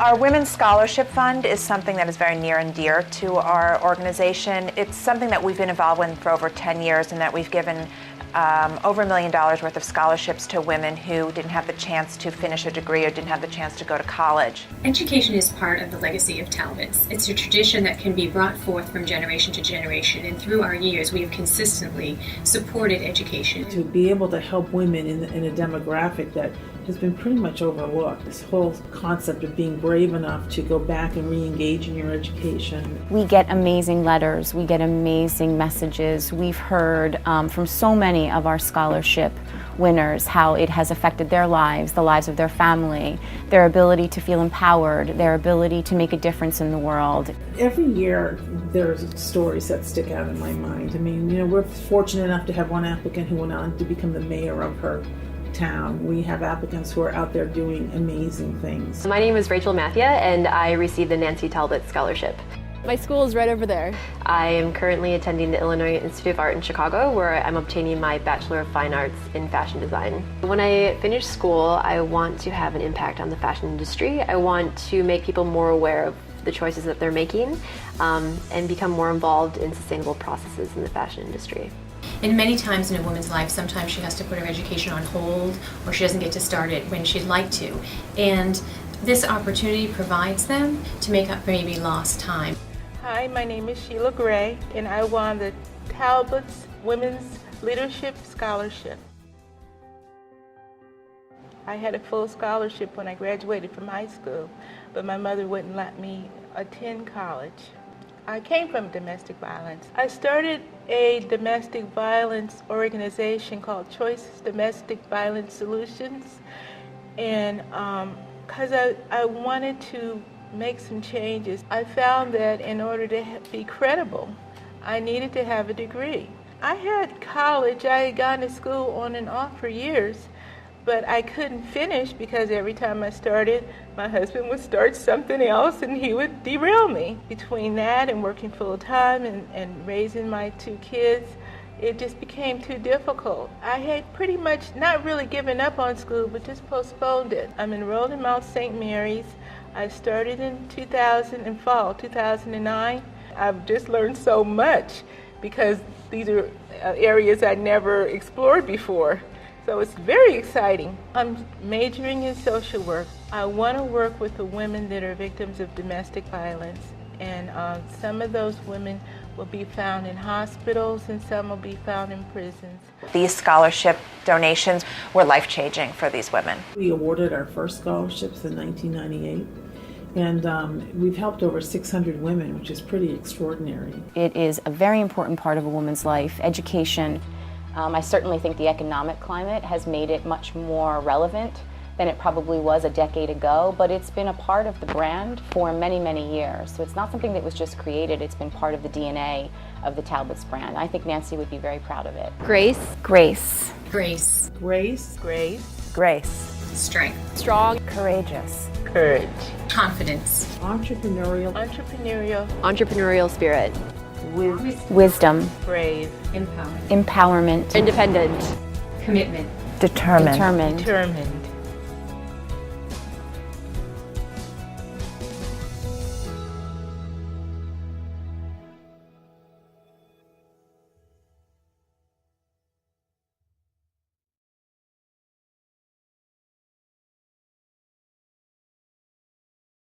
Our Women's Scholarship Fund is something that is very near and dear to our organization. It's something that we've been involved in for over 10 years and that we've given over $1 million worth of scholarships to women who didn't have the chance to finish a degree or didn't have the chance to go to college. Education is part of the legacy of Talbots. It's a tradition that can be brought forth from generation to generation, and through our years we have consistently supported education. To be able to help women in a demographic that has been pretty much overlooked, this whole concept of being brave enough to go back and re-engage in your education. We get amazing letters, we get amazing messages. We've heard from so many of our scholarship winners how it has affected their lives, the lives of their family, their ability to feel empowered, their ability to make a difference in the world. Every year there's stories that stick out in my mind. I mean, we're fortunate enough to have one applicant who went on to become the mayor of her town. We have applicants who are out there doing amazing things. My name is Rachel Mathia and I received the Nancy Talbot Scholarship. My school is right over there. I am currently attending the Illinois Institute of Art in Chicago, where I'm obtaining my Bachelor of Fine Arts in Fashion Design. When I finish school, I want to have an impact on the fashion industry. I want to make people more aware of the choices that they're making and become more involved in sustainable processes in the fashion industry. And many times in a woman's life, sometimes she has to put her education on hold, or she doesn't get to start it when she'd like to. And this opportunity provides them to make up maybe lost time. Hi, my name is Sheila Gray, and I won the Talbots Women's Leadership Scholarship. I had a full scholarship when I graduated from high school, but my mother wouldn't let me attend college. I came from domestic violence. I started a domestic violence organization called Choices Domestic Violence Solutions, and because I wanted to make some changes. I found that in order to be credible, I needed to have a degree. I had college, I had gone to school on and off for years, but I couldn't finish because every time I started, my husband would start something else and he would derail me. Between that and working full time and raising my 2 kids, it just became too difficult. I had pretty much not really given up on school, but just postponed it. I'm enrolled in Mount St. Mary's. I started in fall 2009. I've just learned so much because these are areas I never explored before. So it's very exciting. I'm majoring in social work. I want to work with the women that are victims of domestic violence, and some of those women will be found in hospitals and some will be found in prisons. These scholarship donations were life-changing for these women. We awarded our first scholarships in 1998, and we've helped over 600 women, which is pretty extraordinary. It is a very important part of a woman's life, education. I certainly think the economic climate has made it much more relevant than it probably was a decade ago, but it's been a part of the brand for many, many years. So it's not something that was just created, it's been part of the DNA of the Talbots brand. I think Nancy would be very proud of it. Grace. Grace. Grace. Grace. Grace. Grace. Strength. Strong. Courageous. Courage. Confidence. Entrepreneurial. Entrepreneurial. Entrepreneurial spirit. Wisdom. Brave. Empowered. Empowerment. Independent. Commitment. Determined. Determined. Determined.